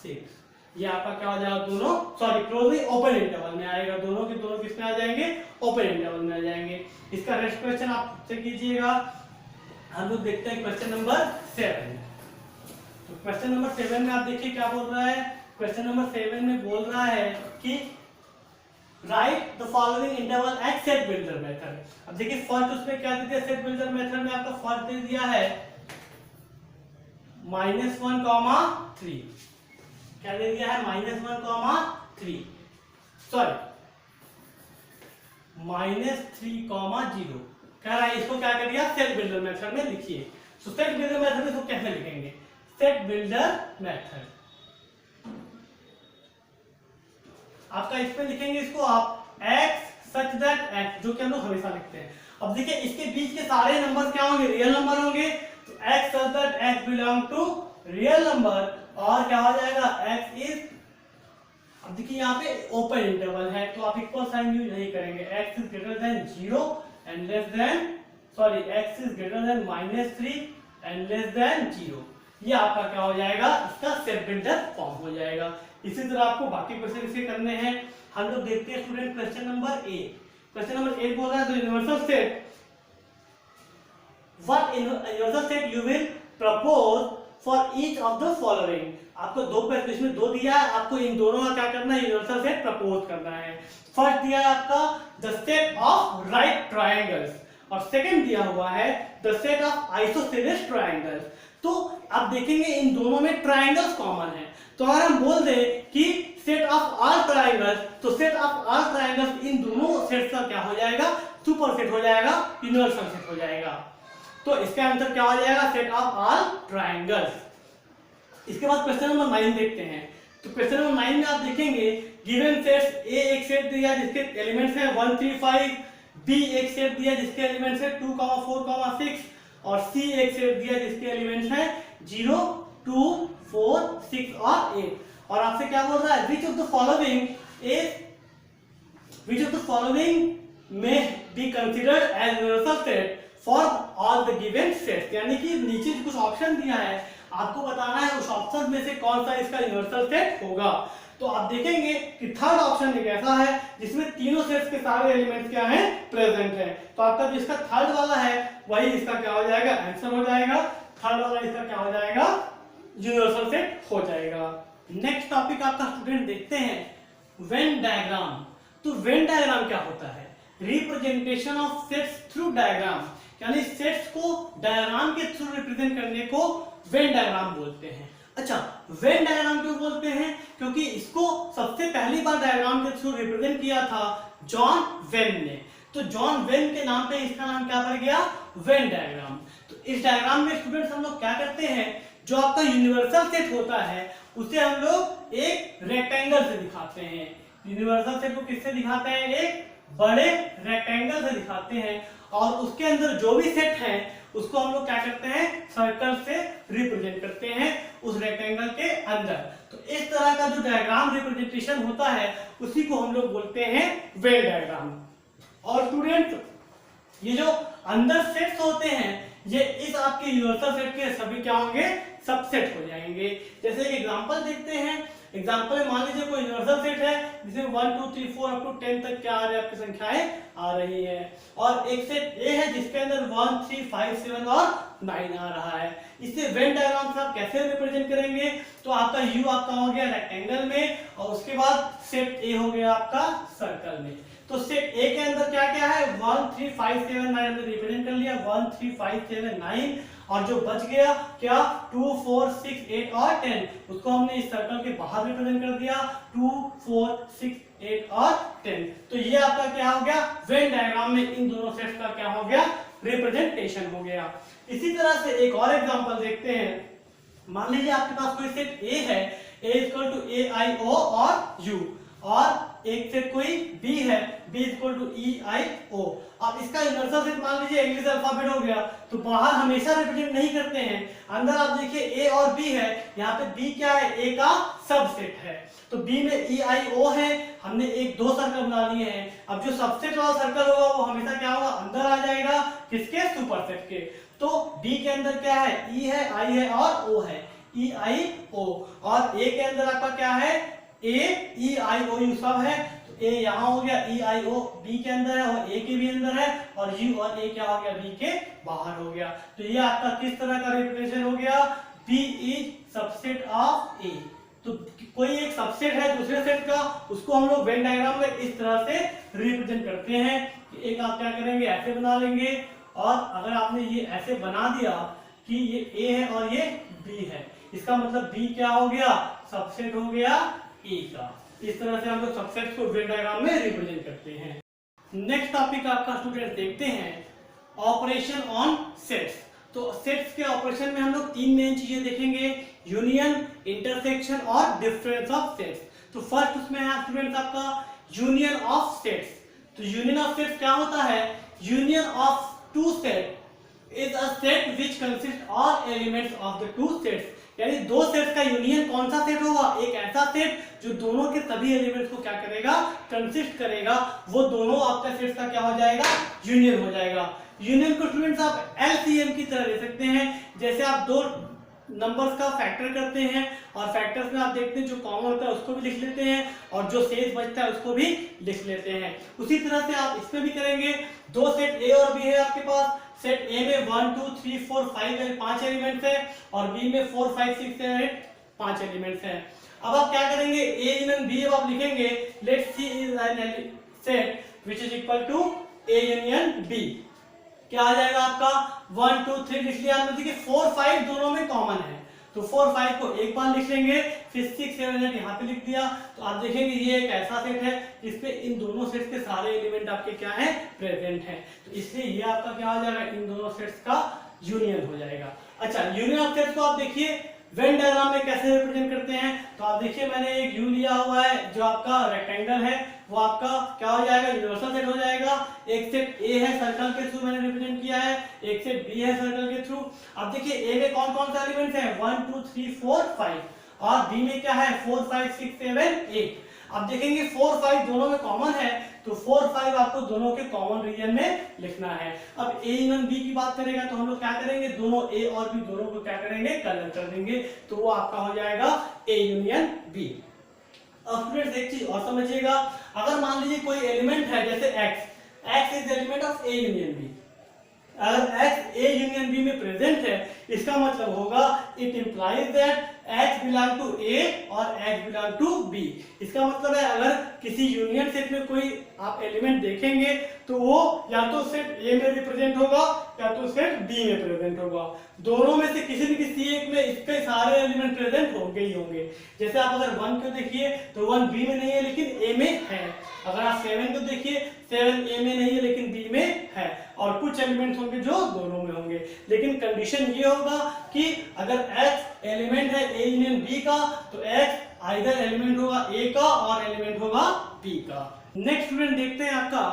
6। ये आपका क्या हो जाएगा, दोनों सॉरी क्लोज नहीं, ओपन इंटरवल में आएगा। दोनों के दोनों किसमें आ जाएंगे, ओपन इंटरवल में आ जाएंगे। इसका नेक्स्ट क्वेश्चन आप से कीजिएगा। हम लोग देखते हैं क्वेश्चन नंबर 7। तो क्वेश्चन नंबर 7 में आप देखिए क्या बोल रहा है। क्वेश्चन नंबर 7 में बोल रहा है कि write the following interval at set builder method. अब देखिए फर्स्ट उसमें क्या दे दिया, सेट बिल्डर मेथड में आपका फर्स्ट दे दिया है -1, 3। क्या दे दिया है, -1, 3 सॉरी -3, 0। कह रहा है इसको क्या कर दिया, सेट बिल्डर मेथड में लिखिए। तो सेट बिल्डर मेथड में इसको कैसे लिखेंगे, सेट बिल्डर मेथड आपका इसमें लिखेंगे इसको आप x सच दैट x, जो कि हम लोग हमेशा लिखते हैं। अब देखिए इसके बीच के सारे नंबर क्या होंगे, रियल नंबर होंगे। तो x such that x belong to real number, और क्या हो जाएगा, x इज, अब देखिए यहाँ पे ओपन इंटरवल है तो आप इक्वल साइन यूज नहीं करेंगे। x is greater then 0 and less then sorry x is greater then -3 and less then 0। ये आपका क्या हो जाएगा, इसका सेट बिल्डर फॉर्म हो जाएगा। इसी तरह आपको बाकी क्वेश्चन इसे करने हैं। हम लोग देखते हैं student question number 8। Question number 8 बोल रहा है universal set, what universal set you will propose for each of the following. आपको दो क्वेश्चन इसमें दो दिया है, आपको इन दोनों का क्या करना है, यूनिवर्सल सेट प्रपोज करना है। फर्स्ट दिया है आपका the set of right triangles, और सेकंड दिया हुआ है the set of isosceles triangles. तो आप देखेंगे इन दोनों में ट्रायंगल्स कॉमन है। तो अगर हम बोल दे कि सेट ऑफ ऑल ट्रायंगल्स, तो सेट ऑफ ऑल ट्रायंगल्स इन दोनों सेट का क्या हो जाएगा, सुपर सेट हो जाएगा, यूनिवर्सल सेट हो जाएगा। तो इसका आंसर क्या हो जाएगा, सेट ऑफ ऑल ट्रायंगल्स। इसके बाद क्वेश्चन नंबर 9 देखते हैं। तो क्वेश्चन नंबर 9 में आप देखेंगे गिवन सेट्स ए एक सेट दिया जिसके एलिमेंट्स हैं 1 3 5, बी एक सेट दिया जिसके एलिमेंट्स हैं 2 4 6, और सी एक सेट दिया जिसके एलिमेंट्स हैं 0 2 4 6 और 8। और आपसे क्या बोल रहा है, which of the following may be considered as universal set for all the given sets। यानी कि नीचे कुछ ऑप्शन दिया है, आपको बताना है उस ऑप्शन में से कौन सा इसका यूनिवर्सल सेट होगा। तो आप देखेंगे कि थर्ड ऑप्शन एक ऐसा है जिसमें तीनों सेट्स के सारे एलिमेंट्स क्या हैं, प्रेजेंट हैं। तो आपका जो इसका थर्ड वाला है वही इसका क्या हो जाएगा, आंसर हो जाएगा। थर्ड वाला इसका क्या हो जाएगा, यूनिवर्सल सेट हो जाएगा। नेक्स्ट टॉपिक आपका स्टूडेंट देखते हैं वेन डायग्राम। तो वेन डायग्राम क्या होता है? Representation of sets through diagram, यानी सेट्स को डायग्राम के थ्रू रिप्रेजेंट करने को वेन डायग्राम बोलते हैं। अच्छा, वेन डायग्राम क्यों बोलते हैं? क्योंकि इसको सबसे पहली बार डायग्राम के थ्रू रिप्रेजेंट किया था जॉन वेन ने। तो जॉन वेन के नाम पे इसका नाम क्या पड़ गया? Venn diagram. तो इस डायग्राम में स्टूडेंट्स हम लोग क्या करते हैं, जो आपका यूनिवर्सल सेट होता है उसे हम लोग एक रेक्टेंगल से दिखाते हैं। यूनिवर्सल सेट को किससे दिखाते हैं? एक बड़े रेक्टेंगल से दिखाते हैं, और उसके अंदर जो भी सेट है उसको हम लोग क्या करते हैं? सर्कल से रिप्रेजेंट करते हैं उस रेक्टेंगल के अंदर। तो इस तरह का जो डायग्राम रिप्रेजेंटेशन होता है उसी को हम लोग बोलते हैं वेन डायग्राम। और स्टूडेंट, ये जो अंदर सेट्स होते हैं ये इस आपके यूनिवर्सल सेट के सभी क्या होंगे? सबसेट हो जाएंगे। जैसे एक एग्जांपल देखते हैं। एग्जांपल में मान लीजिए कोई यूनिवर्सल सेट है जिसमें 1 2 3 4 अप टू 10 तक क्या आ रही है? आपकी संख्याएं आ रही है। और एक सेट ए है जिसके अंदर 1 3 5 7 और 9 आ रहा है। इसे वेन डायग्राम से आप कैसे रिप्रेजेंट करेंगे? तो आपका यू आपका हो गया रेक्टेंगल में, और उसके बाद सेट ए हो गया आपका सर्कल में। तो सेट ए के अंदर क्या क्या है? 1 3 5 7 9 हमने रिप्रेजेंट कर लिया, 1 3 5 7 9, और जो बच गया क्या? 2 4 6 8 और 10, उसको हमने इस सर्कल के बाहर रिप्रेजेंट कर दिया, 2 4 6 8 और 10। तो ये आपका क्या हो गया? वेन डायग्राम में इन दोनों सेट्स का क्या हो गया? रिप्रेजेंटेशन हो गया। इसी तरह से एक और एग्जांपल देखते हैं। मान लीजिए आपके पास कोई सेट ए है, a इक्वल टू ए आई ओ और यू, और एक सेट कोई b है, b इक्वल टू ई आई ओ। अब इसका यूनिवर्सल सेट मान लीजिए इंग्लिश अल्फाबेट हो गया, तो बाहर हमेशा रिप्रेजेंट नहीं करते हैं। अंदर आप देखिए a और b है, यहाँ पे b क्या है? a का सबसेट है। तो b में ई आई ओ है, हमने एक दो सर्कल बना लिए हैं। अब जो सबसेट वाला सर्कल होगा वो हमेशा क्या होगा? अंदर आ जाएगा, किसके? सुपरसेट के। तो b के अंदर क्या है? e है, i है और o है, ई आई ओ। और a के अंदर आपका क्या है? a e i o u सब है। तो a यहाँ हो गया, e i o b के अंदर है और a के भी अंदर है, और u और a क्या हो गया? b के बाहर हो गया। तो ये आपका किस तरह का रिप्रेजेंटेशन हो गया? b is subset of a। तो कोई एक सबसेट है दूसरे सेट का, उसको हम लोग वेन डायग्राम में इस तरह से रिप्रेजेंट करते हैं। एक आप क्या करेंगे? ऐसे बना लेंगे, और अगर आपने ये ऐसे बना दिया कि ये a है और ये b है, इसका मतलब b क्या हो गया? सबसेट हो गया ए का। इस तरह से हम लोग सबसेट्स को वेन डायग्राम में रिप्रेजेंट करते हैं। नेक्स्ट टॉपिक आपका स्टूडेंट देखते हैं ऑपरेशन ऑन सेट्स। तो सेट्स के ऑपरेशन में हम लोग तीन मेन चीजें देखेंगे: यूनियन, इंटरसेक्शन और डिफरेंस ऑफ सेट्स। तो फर्स्ट उसमें है स्टूडेंट्स आपका यूनियन ऑफ सेट्स। तो यूनियन ऑफ सेट्स क्या होता है? Union of two set is a set which consists all elements of the two sets। यानी दो सेट्स का यूनियन कौन सा सेट होगा? एक ऐसा सेट जो दोनों के सभी एलिमेंट्स को क्या करेगा? कंसिस्ट करेगा। वो दोनों आपका सेट्स का क्या हो जाएगा? यूनियन हो जाएगा। यूनियन को स्टूडेंट्स आप एलसीएम की तरह ले सकते हैं। जैसे आप दो नंबर्स का फैक्टर करते हैं, और फैक्टर्स में आप देखते हैं जो कॉमन होता है उसको भी लिख लेते हैं, और जो शेष बचता है उसको भी लिख लेते हैं। उसी तरह से आप इसमें भी करेंगे। दो सेट ए और बी है आपके पास। सेट ए में 1 2 3 4 5 5 एलिमेंट्स है, और बी में 4 5 6 7 8 5 एलिमेंट्स हैं। अब आप क्या करेंगे? ए यूनियन बी अब आप लिखेंगे, let's C is an set which is equal to A union B. क्या आ जाएगा आपका? 1 2 3 लिख लिया आपने। देखिए 4 5 दोनों में कॉमन है, तो 4 5 को एक बार लिख लेंगे, फिर 6 7 8 यहाँ पे लिख दिया। तो आप देखेंगे ये एक ऐसा सेट है जिसपे इन दोनों सेट्स के सारे एलिमेंट आपके क्या है? प्रेजेंट है। तो इसलिए ये आपका क्या हो जाएगा? इन दोनों सेट्स का यूनियन हो जाएगा। अच्छा, यूनियन ऑफ सेट्स को आप देखिए वेन डायग्राम में कैसे रिप्रेजेंट करते हैं। तो आप देखिए मैंने एक यू लिया हुआ है जो आपका रेक्टेंगल है, वो आपका क्या हो जाएगा? यूनिवर्सल सेट हो जाएगा। एक सेट ए है, सर्कल के थ्रू मैंने रिप्रेजेंट किया है, एक सेट बी है सर्कल के थ्रू। अब देखिए ए में कौन कौन से एलिमेंट्स हैं? 1 2 3 4 5, और बी में क्या है? 4 5 6 7 8। अब देखेंगे 4 5 दोनों में कॉमन है, तो 4 5 आपको दोनों के कॉमन रीजन में लिखना है। अब ए यूनियन बी की बात करेगा तो हम लोग क्या करेंगे? दोनों ए और बी दोनों को क्या करेंगे? कलर कर देंगे, तो वो आपका हो जाएगा ए यूनियन बी। अब स्टूडेंट्स एक चीज और समझिएगा, अगर मान लीजिए कोई एलिमेंट है जैसे x is element of A union B. अगर x ए यूनियन बी में प्रेजेंट है, इसका मतलब होगा it implies that H belong to A और H बिलोंग टू B। इसका मतलब है अगर किसी यूनियन सेट में कोई आप एलिमेंट देखेंगे तो वो या तो सेट A में रिप्रेजेंट होगा या तो सेट B में प्रेजेंट होगा। दोनों में से किसी न किसी एक में इसके सारे एलिमेंट प्रेजेंट होंगे ही होंगे। जैसे आप अगर 1 को देखिए तो 1 B में नहीं है लेकिन A में है। अगर आप 7 को देखिए 7 A में नहीं है लेकिन B में है। और कुछ एलिमेंट्स होंगे जो दोनों में होंगे, लेकिन कंडीशन ये होगा कि अगर X एलिमेंट है A यूनियन B का तो X आइदर एलिमेंट होगा A का और एलिमेंट होगा B का। नेक्स्ट स्टूडेंट देखते हैं आपका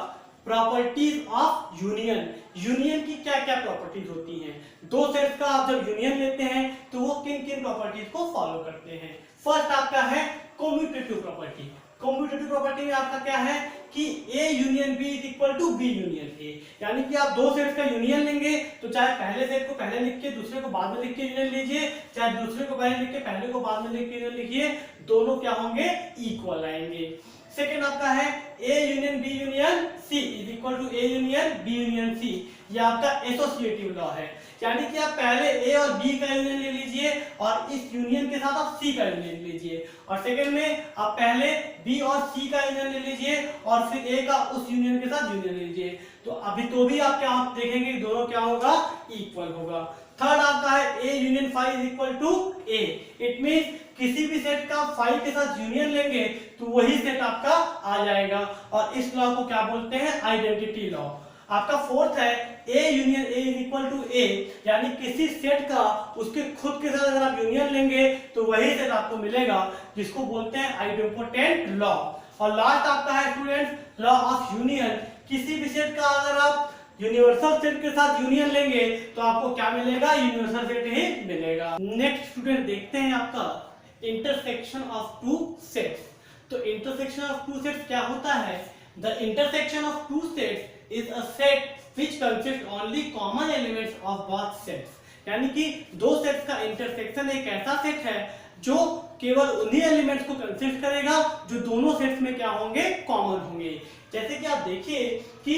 प्रॉपर्टीज ऑफ यूनियन। यूनियन की क्या क्या प्रॉपर्टीज होती हैं। दो सेट्स का आप जब यूनियन लेते हैं तो वो किन किन प्रॉपर्टीज को फॉलो करते हैं। फर्स्ट आपका है कम्यूटेटिव प्रॉपर्टी। कम्यूटेटिव प्रॉपर्टी में आपका क्या है कि A union B is equal to B union A, यानी कि आप दो सेट्स का यूनियन लेंगे तो चाहे पहले सेट को पहले लिख के दूसरे को बाद में लिख के यूनियन लीजिए, चाहे दूसरे को पहले लिख के पहले को बाद में लिख के यूनियन लिखिए, दोनों क्या होंगे इक्वल आएंगे। सेकेंड आपका है A union B union C is equal to A union B union C। ये आपका एसोसिएटिव लॉ है, यानी कि आप पहले A और B का यूनियन ले लीजिए और इस यूनियन के साथ आप C का यूनियन लीजिए, और सेकेंड में आप पहले B और C का यूनियन ले लीजिए और फिर A का उस यूनियन के साथ यूनियन लीजिए। तो अभी तो भी आप क्या देखेंगे दोनों क्या होगा इक्वल होगा। थर्ड आपका है A union phi is equal to A। It means किसी भी सेट का फाई के साथ यूनियन लेंगे तो वही सेट आपका आ जाएगा, और इस लॉ को क्या बोलते हैं आइडेंटिटी लॉ। आपका फोर्थ है A union A is equal to A, यानी किसी सेट का उसके खुद के साथ अगर आप यूनियन लेंगे तो वही सेट आपको मिलेगा, जिसको बोलते हैं आइडेंटिटी लॉ। और लास्ट आपका है स्टूडेंट्स लॉ ऑफ यूनियन। किसी भी सेट का अगर आप यूनिवर्सल सेट के साथ यूनियन लेंगे तो आपको क्या मिलेगा यूनिवर्सल सेट ही मिलेगा। नेक्स्ट स्टूडेंट देखते हैं आपका इंटरसेक्शन ऑफ टू सेट्स। तो इंटरसेक्शन ऑफ टू सेट्स क्या होता है। The intersection of two sets is a set which consists only common elements of both sets, यानी कि दो सेट्स का इंटरसेक्शन एक ऐसा सेट है जो केवल उन्हीं एलिमेंट्स को कंसिस्ट करेगा जो दोनों सेट्स में क्या होंगे कॉमन होंगे। जैसे कि आप देखिए कि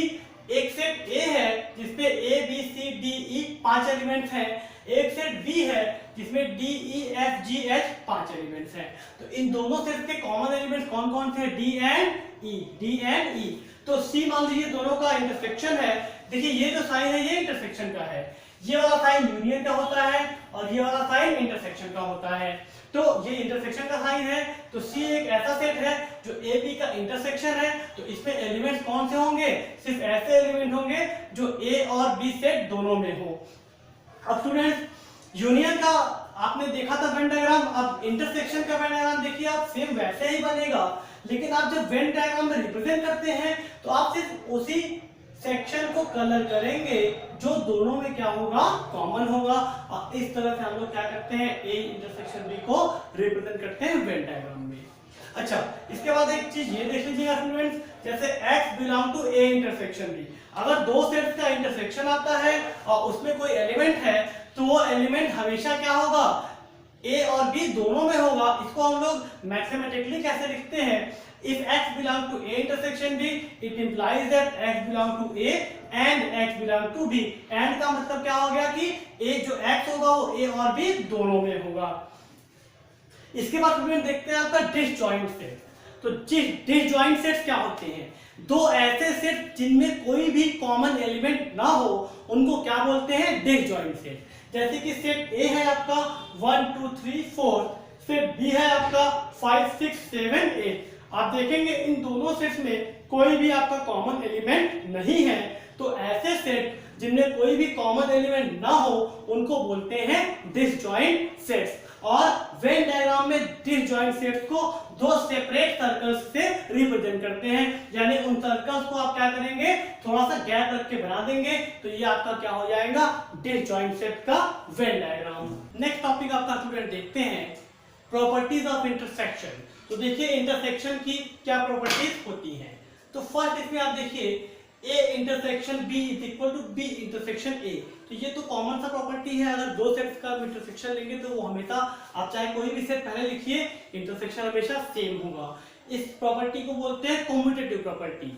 एक सेट A है जिसमें A B C D E 5 elements हैं, एक सेट B है जिसमें D E F G H 5 elements हैं। तो इन दोनों सेट्स के कॉमन एलिमेंट्स कौन कौन से D and E। तो C मान लीजिए दोनों का इंटरसेक्शन है। देखिए ये जो साइन है ये इंटरसेक्शन का है, ये वाला साइन यूनियन का होता है और ये वाला साइन इंटरसेक्शन का होता है। तो ये इंटरसेक्शन का साइन है, तो C एक ऐसा सेट है जो A B का इंटरसेक्शन है। तो इसमें एलिमेंट्स कौन से होंगे, सिर्फ ऐसे एलिमेंट होंगे जो A और B सेट दोनों में हो। अब स्टूडेंट्स यूनियन का आपने देखा था वेन डायग्राम, अब इंटरसेक्शन का वेन डायग्राम देखिए आप सेम वैसे ही बनेगा, लेकिन आप जब वेन डायग्राम में रिप्रेजेंट करते हैं तो आप सिर्फ उसी सेक्शन को कलर करेंगे जो दोनों में क्या होगा कॉमन होगा, और इस तरह से हम लोग क्या करते हैं A इंटरसेक्शन B को रिप्रेजेंट करते हैं वेन डायग्राम में। अच्छा, इसके बाद एक चीज ये देख लीजिएगा स्टूडेंट्स, जैसे X belong to A intersection B। अगर दो सेट्स का इंटरसेक्शन आता है और उसमें कोई एलिमेंट है तो वो एलिमेंट हमेशा क्या होगा A और B दोनों में होगा। इसको हम लोग मैथमेटिकली कैसे लिखते हैं, if X belong to A intersection B, it implies that X belong to A and X belong to B। and का मतलब क्या हो गया कि A जो X होगा वो A और B दोनों में होगा। इसके बाद स्टूडेंट देखते हैं आपका डिसजॉइंट सेट। तो डिसजॉइंट सेट्स क्या होते हैं, दो ऐसे सेट जिनमें कोई भी कॉमन एलिमेंट ना हो उनको क्या बोलते हैं डिसजॉइंट सेट। जैसे कि सेट A है आपका 1 2 3 4, सेट B है आपका 5 6 7 8। आप देखेंगे इन दोनों सेट्स में कोई भी आपका कॉमन एलिमेंट नहीं है, तो ऐसे सेट जिनमें कोई भी कॉमन एलिमेंट ना हो उनको बोलते हैं डिसजॉइंट सेट्स। और वेन डायग्राम में डिसजॉइंट सेट्स को दो सेपरेट सर्कल्स से रिप्रेजेंट करते हैं, यानी उन सर्कल्स को आप क्या करेंगे थोड़ा सा गैप रख के बना देंगे, तो ये आपका क्या हो जाएगा डिसजॉइंट सेट का वेन डायग्राम। नेक्स्ट टॉपिक आपका स्टूडेंट देखते हैं प्रॉपर्टीज ऑफ इंटरसेक्शन। तो देखिए इंटरसेक्शन की क्या प्रॉपर्टीज होती हैं। तो फर्स्ट इसमें आप देखिए A intersection B is equal to B intersection A। तो ये तो कॉमन सा प्रॉपर्टी है, अगर दो सेट्स का इंटरसेक्शन लेंगे तो वो हमेशा आप चाहे कोई भी सेट पहले लिखिए इंटरसेक्शन हमेशा सेम होगा। इस प्रॉपर्टी को बोलते हैं कम्यूटेटिव प्रॉपर्टी।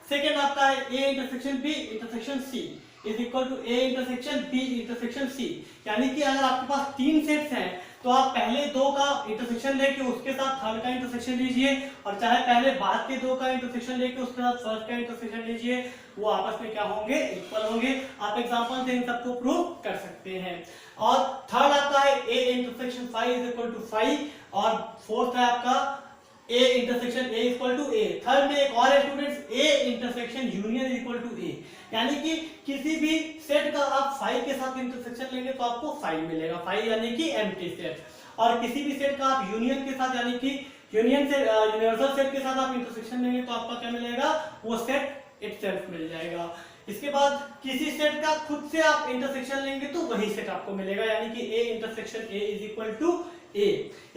सेकेंड आता है A intersection B intersection C is equal to A intersection B intersection C, यानी कि अगर आपके पास तीन सेट्स हैं तो आप पहले दो का इंटरसेक्शन लेके उसके साथ थर्ड का इंटरसेक्शन लीजिए, और चाहे पहले बाद के दो का इंटरसेक्शन लेके उसके साथ फर्स्ट का इंटरसेक्शन लीजिए, वो आपस में क्या होंगे, इक्वल होंगे। आप एग्जांपल से इन सबको प्रूव कर सकते हैं। और थर्ड आपका है a intersection 5 is equal to 5, और फोर्थ है आपका a intersection a equal to a। Third में एक और है students, a intersection union equal to a, यानी कि किसी भी सेट का आप 5 के साथ इंटरसेक्शन लेंगे तो आपको 5 मिलेगा, 5 यानी कि एम्प्टी सेट। और किसी भी सेट का आप यूनियन के साथ यानी कि यूनियन से यूनिवर्सल सेट के साथ आप इंटरसेक्शन लेंगे तो आपका क्या मिलेगा, वो सेट इटसेल्फ मिल जाएगा। इसके बाद किसी सेट का खुद से आप इंटरसेक्शन लेंगे तो वही सेट आपको मिलेगा, यानी कि a intersection a is equal to a।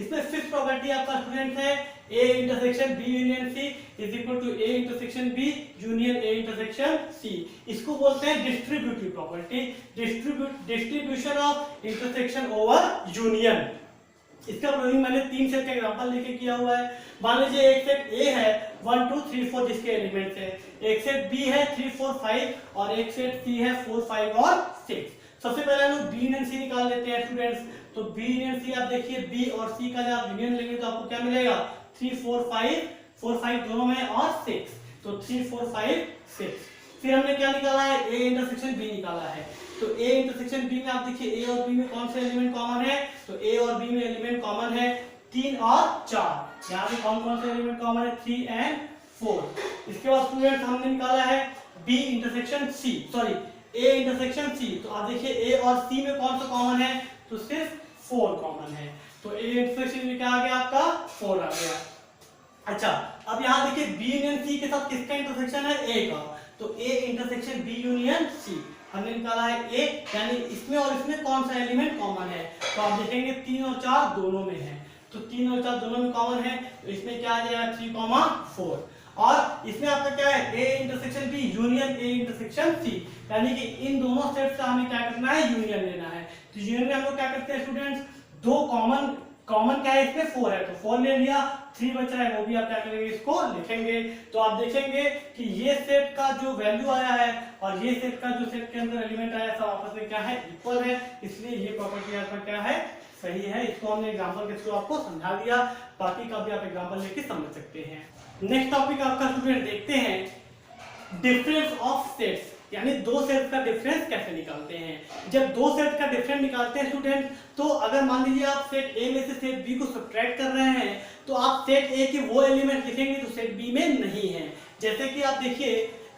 इसमें फिफ्थ प्रॉपर्टी आपका स्टूडेंट है a intersection b union c is equal to a intersection b union a intersection c। इसको बोलते हैं distributive property, distribution of intersection over union. इसका proving मैंने 3 set का example लेके किया हुआ है। मान लीजिए एक सेट A है 1 2 3 4 जिसके एलिमेंट्स है, एक सेट B है 3 4 5 और एक सेट C है 4 5 और 6। सबसे पहले हम लोग B यूनियन C निकाल लेते हैं स्टूडेंट्स। तो B यूनियन C आप देखिए B और C का जब आप यूनियन लेंगे तो आपको क्या मिलेगा, 3 4 5 दोनों में और 6, तो 3 4 5 6। फिर हमने क्या निकाला है, A इंटरसेक्शन B निकाला है। तो A इंटरसेक्शन B में आप देखिए A और B में कौन से एलिमेंट कॉमन है, तो A और B में एलिमेंट कॉमन है 3 और 4। यहाँ पे कौन कौन से एलिमेंट कॉमन है, 3 एंड 4। इसके बाद स्टूडेंट हमने निकाला है B intersection C, sorry A intersection C। तो आप देखिए A और C में कौन सा कॉमन है, तो सिर्फ 4 कॉमन है। तो A इंटरसेक्शन में क्या आ गया आपका, 4 आ गया। अच्छा, अब यहाँ देखिए B यूनियन C के साथ किसका इंटरसेक्शन है, A का। तो A intersection B union C हमने निकाला है A, यानी इसमें और इसमें कौन सा एलिमेंट कॉमन है, तो आप देखेंगे 3 और 4 दोनों में है, तो 3 और 4 दोनों में कॉमन है, तो इसमें क्या आ जाएगा 3, 4। और इसमें आपका क्या है, A intersection B union A intersection C, यानी कि इन दोनों सेट का हमें क्या करना है, यूनियन लेना है। तो यूनियन में हम लोग क्या करते हैं स्टूडेंट्स, दो कॉमन क्या है इसमें, 4 है, तो 4 ले लिया, 3 बच रहा है वो भी आप क्या करेंगे, इसको लिखेंगे। तो आप देखेंगे कि ये सेट का जो वैल्यू आया है और ये सेट का जो सेट के अंदर एलिमेंट आया सब आपस में क्या है, इक्वल है, इसलिए ये प्रॉपर्टी आपका क्या है, सही है। इसको हमने एग्जांपल के थ्रू आपको समझा दिया, बाकी का भी आप एग्जांपल लेके समझ सकते हैं। नेक्स्ट टॉपिक आपका स्टूडेंट देखते हैं, डिफरेंस ऑफ सेट्स, यानी दो सेट का डिफरेंस कैसे निकालते हैं। जब दो सेट का डिफरेंस निकालते हैं स्टूडेंट, तो अगर मान लीजिए आप सेट A में से सेट B को सब्ट्रैक्ट कर रहे हैं, तो आप सेट A के वो एलिमेंट लिखेंगे जो सेट B में नहीं है। जैसे कि आप देखिए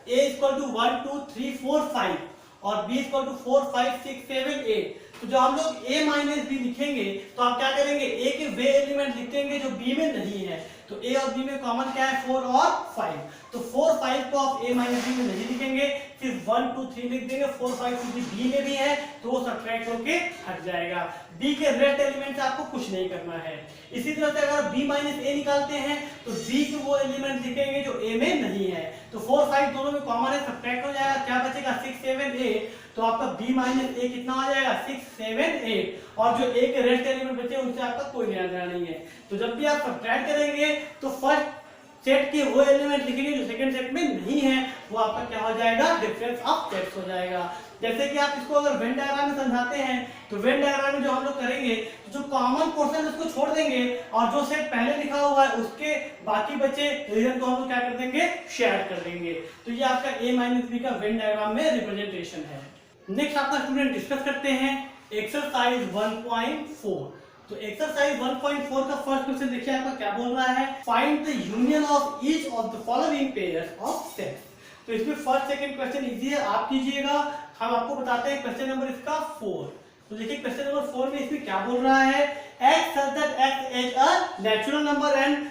A इक्वल टू 1 2 3 4 5 और B इक्वल टू 4 5 6 7 8। तो जब हम लोग A माइनस B लिखेंगे तो आप क्या करेंगे, A के वे एलिमेंट लिखेंगे जो B में नहीं है। तो A और B में कॉमन क्या है, 4 और 5। तो 4 5 को आप A माइनस B में नहीं लिखेंगे, सिर्फ 1 2 3 लिख देंगे। 4 5 क्योंकि B में भी है तो वो सब्ट्रैक्ट होके हट जाएगा। B के रेस्ट एलिमेंट से आपको कुछ नहीं करना है। इसी तरह से अगर B माइनस A निकालते हैं तो B के वो एलिमेंट लिखेंगे जो A में नहीं है। तो 4 5 दोनों में कॉमन है, सब्ट्रैक्ट हो जाएगा, क्या बचेगा 6 7 8। तो आपका B माइनस A कितना आ जाएगा, 6 7 8। और जो A के रेस्ट एलिमेंट बचे उनसे आपका कोई लेना देना नहीं है। तो जब भी आप सब्ट्रैक्ट करेंगे तो फर्स्ट सेट के वो एलिमेंट लिखेंगे जो सेकंड सेट में नहीं है, वो आपका क्या हो जाएगा, डिफरेंस ऑफ सेट्स हो जाएगा। जैसे कि आप इसको अगर वेन डायग्राम में समझाते हैं, तो वेन डायग्राम में जो हम लोग करेंगे, तो जो कॉमन पोर्शन उसको छोड़ देंगे और जो सेट पहले लिखा हुआ है उसके बाकी बचे रीजन को हम लोग क्या कर देंगे, शेयर कर देंगे। तो ये आपका A माइनस B का वेन डायग्राम में रिप्रेजेंटेशन है। नेक्स्ट आपका स्टूडेंट डिस्कस करते हैं एक्सरसाइज 1.4। तो एक्सरसाइज 1.4 का फर्स्ट क्वेश्चन देखिए आपका क्या बोल रहा है, find the union of each of the following pairs of sets. तो इसमें फर्स्ट सेकंड क्वेश्चन इजी है, आप कीजिएगा। हम आपको बताते हैं क्वेश्चन नंबर इसका 4। तो देखिए क्वेश्चन नंबर 4 में इसमें क्या बोल रहा है, x such that x is a natural number and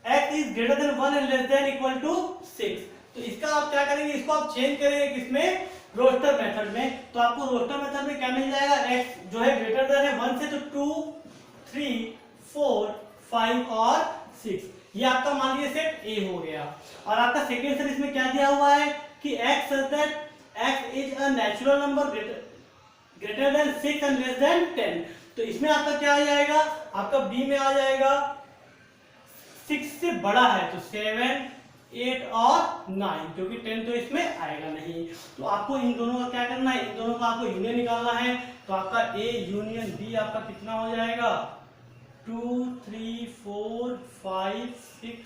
x is greater than 1 and less than equal to 6। तो इसका आप क्या करेंगे, इसको आप चेंज करेंगे किसमें, रोस्टर मेथड में। तो आपको रोस्टर मेथड में क्या मिल जाएगा, x जो है ग्रेटर देन है 1 से, तो 2 3 4 5 और 6। ये आपका मान लीजिए सेट A हो गया। और आपका सेकंड सेट इसमें क्या दिया हुआ है कि x such that x is a natural number greater than 6 and less than 10। तो इसमें आपका क्या आ जाएगा, आपका B में आ जाएगा 6 से बड़ा है तो 7 8 और 9, क्योंकि 10 तो इसमें आएगा नहीं। तो आपको इन दोनों का क्या करना है, इन दोनों का आपको यूनियन निकालना है। तो आपका ए यूनियन बी आपका कितना हो जाएगा, 2 3 4 5 6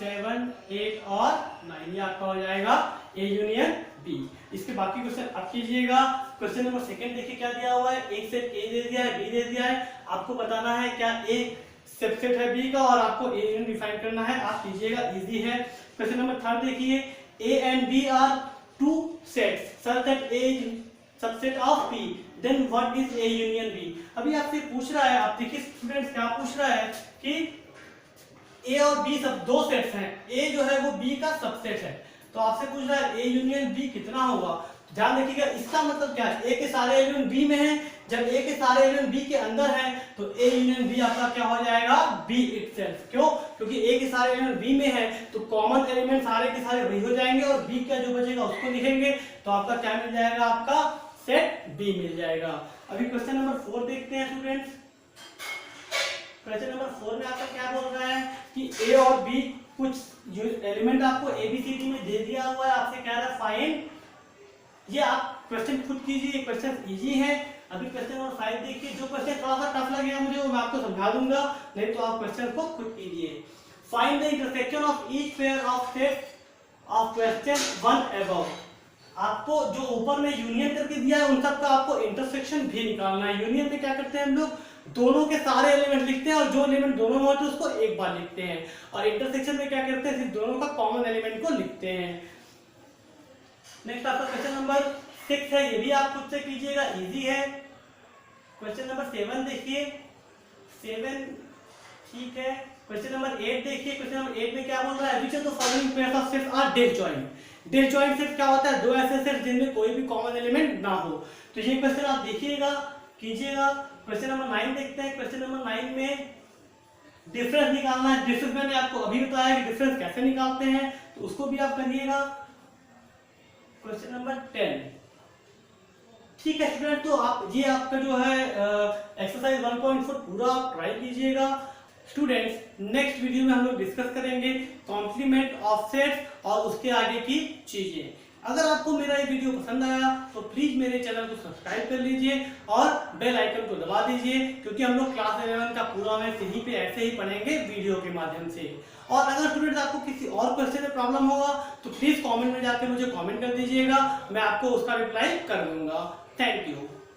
7 8 और 9, ये आपका हो जाएगा ए यूनियन बी। इसके बाकी क्वेश्चन आप कीजिएगा। क्वेश्चन नंबर सेकंड देखिए क्या दिया हुआ है, एक सेट ए दे दिया है, बी दे दिया है, आपको बताना है क्या ए सबसेट है बी का और आपको ए यूनियन डिफाइन करना है, आप कीजिएगा, इजी है। क्वेश्चन नंबर थर्ड देखिए, A and B are two sets such that A subset of B, then what is A union B. अभी आपसे पूछ रहा है, आप देखिए स्टूडेंट्स क्या पूछ रहा है कि ए और बी सब दो सेट्स हैं, ए जो है वो बी का सबसेट है, तो आपसे पूछ रहा है ए यूनियन बी कितना होगा। ध्यान रखिएगा, इसका मतलब क्या है, ए के सारे एलिमेंट बी में हैं, जब ए के सारे एलिमेंट बी के अंदर हैं तो ए यूनियन बी आपका क्या हो जाएगा, बी इटसेल्फ। क्यों, क्योंकि ए के सारे एलिमेंट बी में हैं तो कॉमन एलिमेंट सारे के सारे वही हो जाएंगे और बी का जो बचेगा उसको लिखेंगे, तो आपका क्या मिल जाएगा, आपका सेट बी मिल जाएगा। अभी क्वेश्चन नंबर 4 देखते हैं स्टूडेंट्स। क्वेश्चन नंबर 4 में आपका क्या बोल रहा है कि ए और बी कुछ जो एलिमेंट आपको एबीसीडी में दे दिया हुआ है, आपसे कह रहा है फाइंड, ये आप क्वेश्चन खुद कीजिए, क्वेश्चन इजी है। अभी क्वेश्चन नंबर 5 देखिए, जो क्वेश्चन थोड़ा सा टफ लगेगा मुझे वो मैं आपको समझा दूंगा, नहीं तो आप क्वेश्चन को खुद कीजिए। Find the intersection of each pair of set of question 1 above. आपको जो ऊपर में यूनियन करके दिया है उन सब का आपको इंटरसेक्शन भी निकालना है। यूनियन में क्या करते हैं हम लोग, दोनों के सारे एलिमेंट लिखते हैं और जो एलिमेंट दोनों में होते हैं उसको एक बार लिखते हैं, और इंटरसेक्शन में क्या करते हैं, सिर्फ दोनों का कॉमन एलिमेंट को लिखते हैं। नेक्स्ट आपका क्वेश्चन नंबर 6 है, ये भी आप खुद से कीजिएगा, इजी है। क्वेश्चन नंबर 7 देखिए, 7 ठीक है। क्वेश्चन नंबर 8 देखिए, क्वेश्चन नंबर 8 में क्या बोल रहा है, which of the following pairs of sets are disjoint. Disjoint set क्या होता है, दो ऐसे सेट जिनमें कोई भी कॉमन एलिमेंट ना हो। तो ये क्वेश्चन आप देखिएगा, कीजिएगा। क्वेश्चन नंबर 9 देखते हैं। क्वेश्चन नंबर 9 में डिफरेंस निकालना है। डिफरेंस मैंने आपको अभी बताया कि डिफरेंस कैसे निकालते हैं, तो उसको भी आप करिएगा। क्वेश्चन नंबर 10 ठीक है स्टूडेंट, तो आप ये आपका जो है एक्सरसाइज 1.4 पूरा आप ट्राई कीजिएगा। स्टूडेंट्स नेक्स्ट वीडियो में हम लोग डिस्कस करेंगे कॉम्प्लीमेंट ऑफ सेट्स और उसके आगे की चीजें। अगर आपको मेरा ये वीडियो पसंद आया तो प्लीज मेरे चैनल को सब्सक्राइब कर लीजिए और बेल आइकन को दबा दीजिए, क्योंकि हम लोग क्लास 11 का पूरा मैथ यहीं पे ऐसे ही पढ़ेंगे वीडियो के माध्यम से। और अगर स्टूडेंट्स आपको किसी और क्वेश्चन में प्रॉब्लम होगा तो प्लीज कमेंट में जाकर मुझे कमेंट कर दीजिएगा, मैं आपको उसका रिप्लाई कर दूंगा। Thank you.